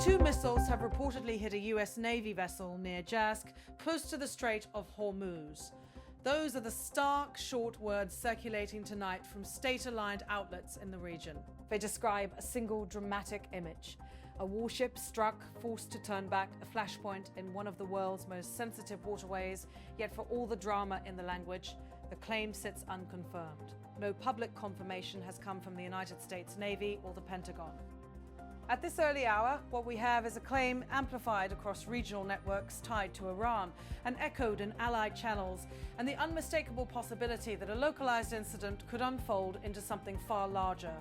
Two missiles have reportedly hit a US Navy vessel near Jask, close to the Strait of Hormuz. Those are the stark, short words circulating tonight from state-aligned outlets in the region. They describe a single dramatic image. A warship struck, forced to turn back, a flashpoint in one of the world's most sensitive waterways, yet for all the drama in the language, the claim sits unconfirmed. No public confirmation has come from the United States Navy or the Pentagon. At this early hour, what we have is a claim amplified across regional networks tied to Iran and echoed in allied channels, and the unmistakable possibility that a localized incident could unfold into something far larger.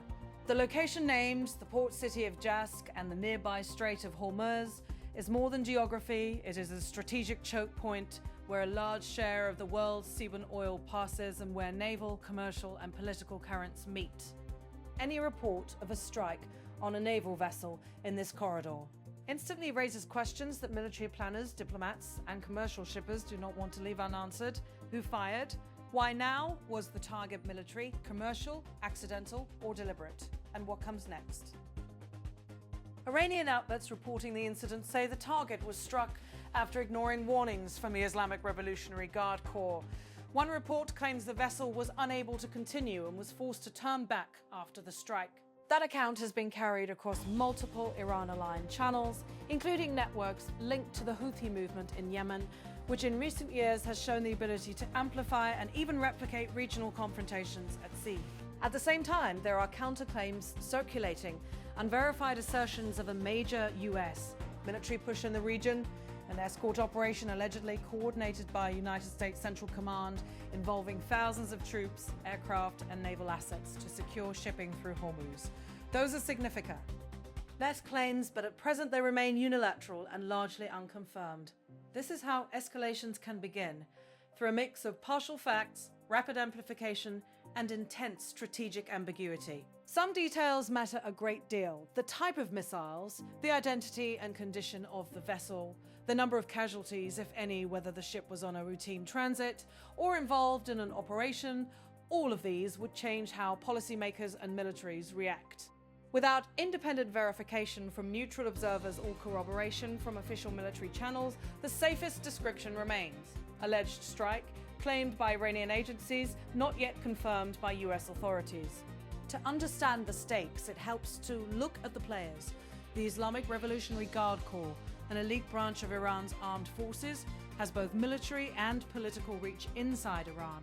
The location named, the port city of Jask and the nearby Strait of Hormuz, is more than geography. It is a strategic choke point where a large share of the world's seaborne oil passes and where naval, commercial and political currents meet. Any report of a strike on a naval vessel in this corridor instantly raises questions that military planners, diplomats, and commercial shippers do not want to leave unanswered. Who fired? Why now? Was the target military, commercial, accidental, or deliberate? And what comes next? Iranian outlets reporting the incident say the target was struck after ignoring warnings from the Islamic Revolutionary Guard Corps. One report claims the vessel was unable to continue and was forced to turn back after the strike. That account has been carried across multiple Iran-aligned channels, including networks linked to the Houthi movement in Yemen, which in recent years has shown the ability to amplify and even replicate regional confrontations at sea. At the same time, there are counterclaims circulating, unverified assertions of a major US military push in the region, an escort operation allegedly coordinated by United States Central Command involving thousands of troops, aircraft and naval assets to secure shipping through Hormuz. Those are significant. Less claims, but at present they remain unilateral and largely unconfirmed. This is how escalations can begin, through a mix of partial facts, rapid amplification, and intense strategic ambiguity. Some details matter a great deal: the type of missiles, the identity and condition of the vessel, the number of casualties, if any, whether the ship was on a routine transit or involved in an operation. All of these would change how policymakers and militaries react. Without independent verification from neutral observers or corroboration from official military channels, the safest description remains: alleged strike, claimed by Iranian agencies, not yet confirmed by US authorities. To understand the stakes, it helps to look at the players. The Islamic Revolutionary Guard Corps, an elite branch of Iran's armed forces, has both military and political reach inside Iran.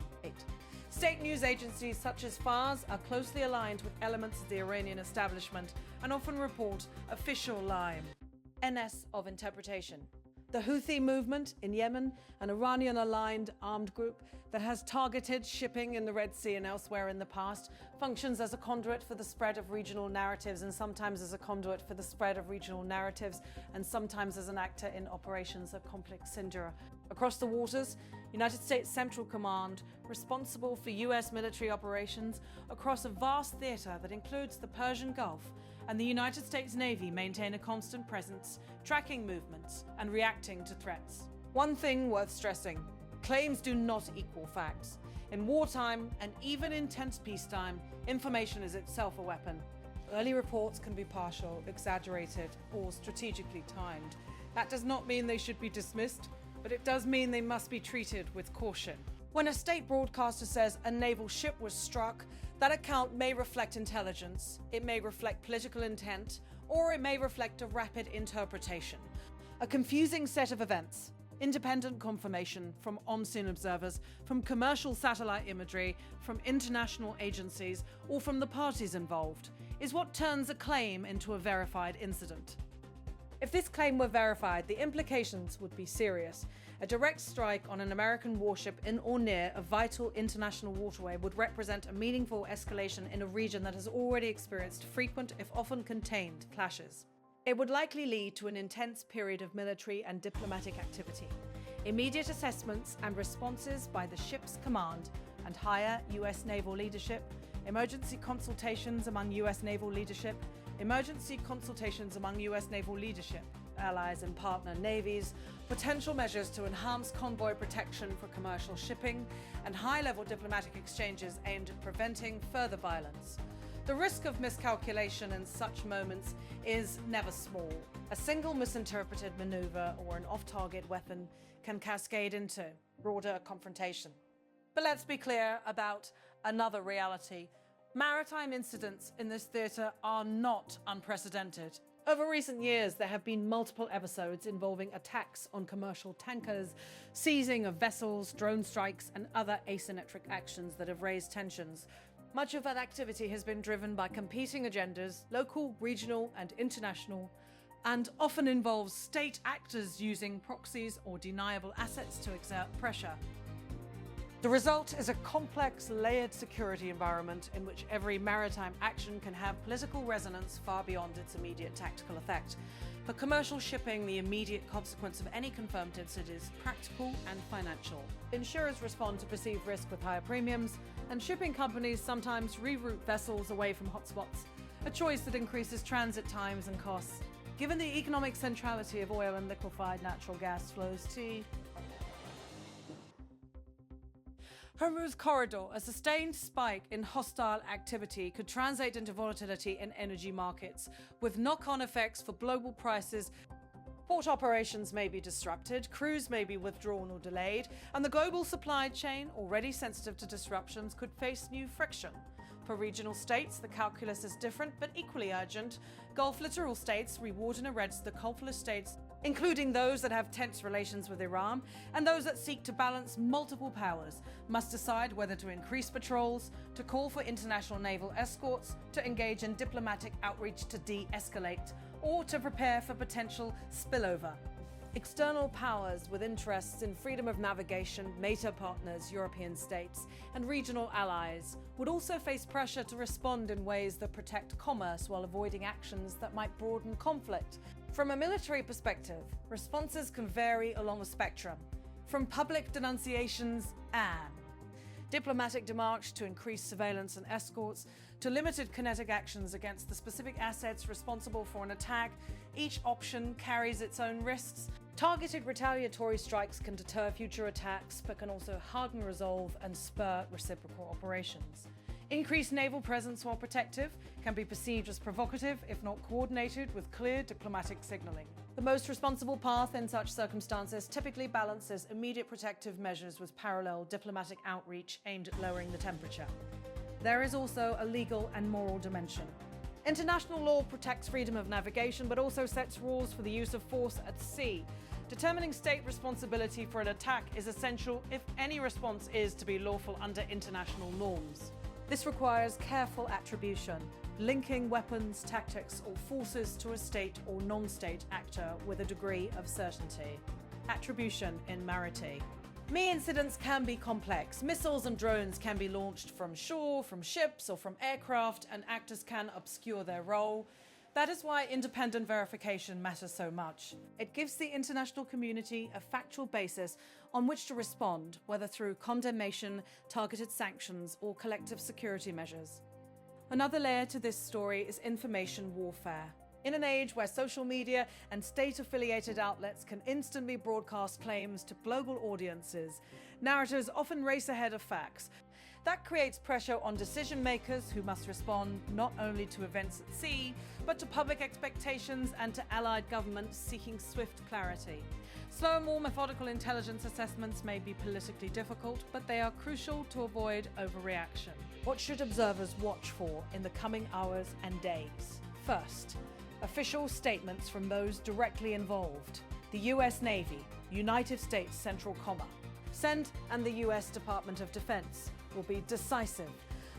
State news agencies such as Fars are closely aligned with elements of the Iranian establishment and often report official line. NS of interpretation. The Houthi movement in Yemen, an Iranian-aligned armed group that has targeted shipping in the Red Sea and elsewhere in the past, functions as a conduit for the spread of regional narratives and sometimes as a conduit for the spread of regional narratives and sometimes as an actor in operations of complex Sinjar. Across the waters, United States Central Command, responsible for US military operations across a vast theater that includes the Persian Gulf, and the United States Navy maintain a constant presence, tracking movements and reacting to threats. One thing worth stressing: claims do not equal facts. In wartime, and even in tense peacetime, information is itself a weapon. Early reports can be partial, exaggerated, or strategically timed. That does not mean they should be dismissed, but it does mean they must be treated with caution. When a state broadcaster says a naval ship was struck, that account may reflect intelligence, it may reflect political intent, or it may reflect a rapid interpretation. A confusing set of events, independent confirmation from on-scene observers, from commercial satellite imagery, from international agencies, or from the parties involved, is what turns a claim into a verified incident. If this claim were verified, the implications would be serious. A direct strike on an American warship in or near a vital international waterway would represent a meaningful escalation in a region that has already experienced frequent, if often contained, clashes. It would likely lead to an intense period of military and diplomatic activity. Immediate assessments and responses by the ship's command and higher US naval leadership, emergency consultations among US naval leadership, allies and partner navies, potential measures to enhance convoy protection for commercial shipping, and high-level diplomatic exchanges aimed at preventing further violence. The risk of miscalculation in such moments is never small. A single misinterpreted maneuver or an off-target weapon can cascade into broader confrontation. But let's be clear about another reality. Maritime incidents in this theater are not unprecedented. Over recent years, there have been multiple episodes involving attacks on commercial tankers, seizing of vessels, drone strikes, and other asymmetric actions that have raised tensions. Much of that activity has been driven by competing agendas, local, regional, and international, and often involves state actors using proxies or deniable assets to exert pressure. The result is a complex, layered security environment in which every maritime action can have political resonance far beyond its immediate tactical effect. For commercial shipping, the immediate consequence of any confirmed incident is practical and financial. Insurers respond to perceived risk with higher premiums, and shipping companies sometimes reroute vessels away from hotspots, a choice that increases transit times and costs. Given the economic centrality of oil and liquefied natural gas flows to Hormuz corridor, a sustained spike in hostile activity could translate into volatility in energy markets, with knock-on effects for global prices. Port operations may be disrupted, crews may be withdrawn or delayed, and the global supply chain, already sensitive to disruptions, could face new friction. For regional states, the calculus is different but equally urgent. Gulf littoral states reward and arrest the conflict states, including those that have tense relations with Iran, and those that seek to balance multiple powers, must decide whether to increase patrols, to call for international naval escorts, to engage in diplomatic outreach to de-escalate, or to prepare for potential spillover. External powers with interests in freedom of navigation, NATO partners, European states, and regional allies would also face pressure to respond in ways that protect commerce while avoiding actions that might broaden conflict. From a military perspective, responses can vary along a spectrum, from public denunciations and diplomatic démarches to increase surveillance and escorts, to limited kinetic actions against the specific assets responsible for an attack. Each option carries its own risks. Targeted retaliatory strikes can deter future attacks, but can also harden resolve and spur reciprocal operations. Increased naval presence, while protective, can be perceived as provocative if not coordinated with clear diplomatic signaling. The most responsible path in such circumstances typically balances immediate protective measures with parallel diplomatic outreach aimed at lowering the temperature. There is also a legal and moral dimension. International law protects freedom of navigation, but also sets rules for the use of force at sea. Determining state responsibility for an attack is essential if any response is to be lawful under international norms. This requires careful attribution, linking weapons, tactics, or forces to a state or non-state actor with a degree of certainty. Attribution in maritime. ME incidents can be complex. Missiles and drones can be launched from shore, from ships, or from aircraft, and actors can obscure their role. That is why independent verification matters so much. It gives the international community a factual basis on which to respond, whether through condemnation, targeted sanctions, or collective security measures. Another layer to this story is information warfare. In an age where social media and state-affiliated outlets can instantly broadcast claims to global audiences, narrators often race ahead of facts. That creates pressure on decision-makers who must respond not only to events at sea, but to public expectations and to allied governments seeking swift clarity. Slower, more methodical intelligence assessments may be politically difficult, but they are crucial to avoid overreaction. What should observers watch for in the coming hours and days? First, official statements from those directly involved. The US Navy, United States Central Command, CENT, and the US Department of Defense will be decisive.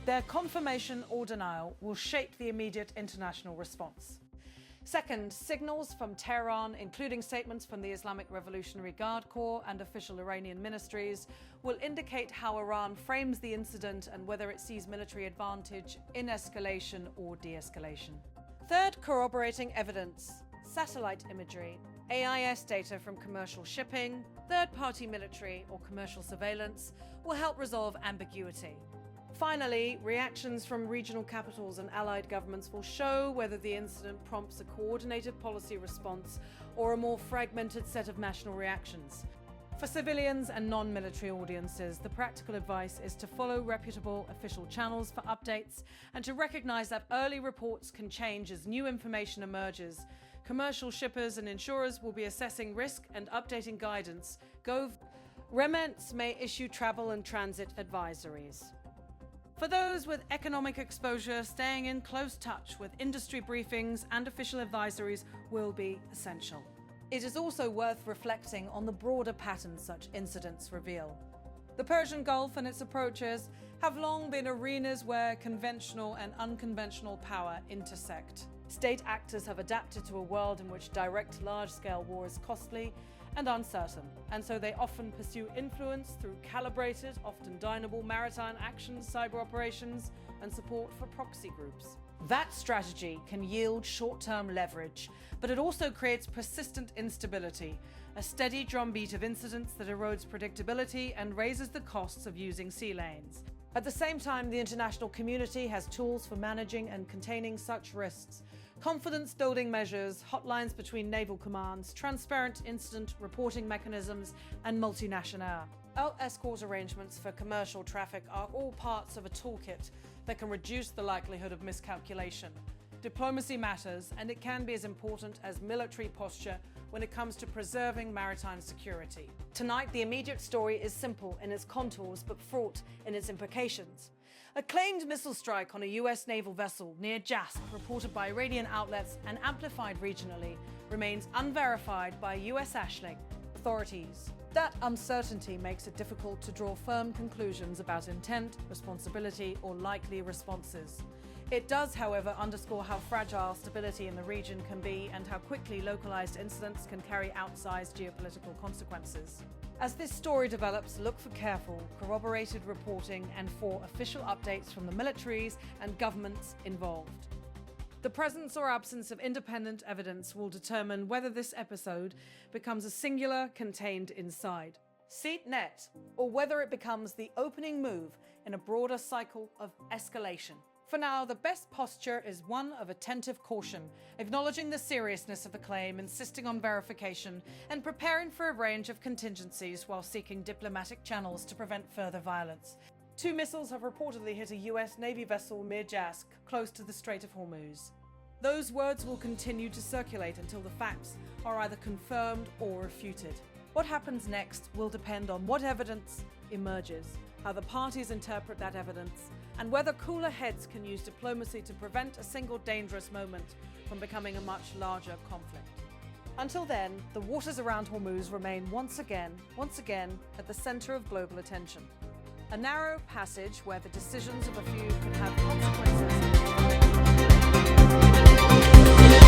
Their confirmation or denial will shape the immediate international response. Second, signals from Tehran, including statements from the Islamic Revolutionary Guard Corps and official Iranian ministries, will indicate how Iran frames the incident and whether it sees military advantage in escalation or de-escalation. Third, corroborating evidence, satellite imagery, AIS data from commercial shipping, third-party military or commercial surveillance will help resolve ambiguity. Finally, reactions from regional capitals and allied governments will show whether the incident prompts a coordinated policy response or a more fragmented set of national reactions. For civilians and non-military audiences, the practical advice is to follow reputable official channels for updates and to recognize that early reports can change as new information emerges. Commercial shippers and insurers will be assessing risk and updating guidance. Remits may issue travel and transit advisories. For those with economic exposure, staying in close touch with industry briefings and official advisories will be essential. It is also worth reflecting on the broader patterns such incidents reveal. The Persian Gulf and its approaches have long been arenas where conventional and unconventional power intersect. State actors have adapted to a world in which direct large-scale war is costly and uncertain, and so they often pursue influence through calibrated, often deniable maritime actions, cyber operations, and support for proxy groups. That strategy can yield short-term leverage, but it also creates persistent instability, a steady drumbeat of incidents that erodes predictability and raises the costs of using sea lanes. At the same time, the international community has tools for managing and containing such risks. Confidence-building measures, hotlines between naval commands, transparent incident reporting mechanisms, and multinational escort arrangements for commercial traffic are all parts of a toolkit that can reduce the likelihood of miscalculation. Diplomacy matters, and it can be as important as military posture when it comes to preserving maritime security. Tonight, the immediate story is simple in its contours but fraught in its implications. A claimed missile strike on a US naval vessel near Jask, reported by Iranian outlets and amplified regionally, remains unverified by US authorities. That uncertainty makes it difficult to draw firm conclusions about intent, responsibility, or likely responses. It does, however, underscore how fragile stability in the region can be and how quickly localized incidents can carry outsized geopolitical consequences. As this story develops, look for careful, corroborated reporting and for official updates from the militaries and governments involved. The presence or absence of independent evidence will determine whether this episode becomes a singular contained inside seat net, or whether it becomes the opening move in a broader cycle of escalation. For now, the best posture is one of attentive caution, acknowledging the seriousness of the claim, insisting on verification, and preparing for a range of contingencies while seeking diplomatic channels to prevent further violence. 2 missiles have reportedly hit a US Navy vessel near Jask, close to the Strait of Hormuz. Those words will continue to circulate until the facts are either confirmed or refuted. What happens next will depend on what evidence emerges, how the parties interpret that evidence, and whether cooler heads can use diplomacy to prevent a single dangerous moment from becoming a much larger conflict. Until then, the waters around Hormuz remain once again at the center of global attention. A narrow passage where the decisions of a few can have consequences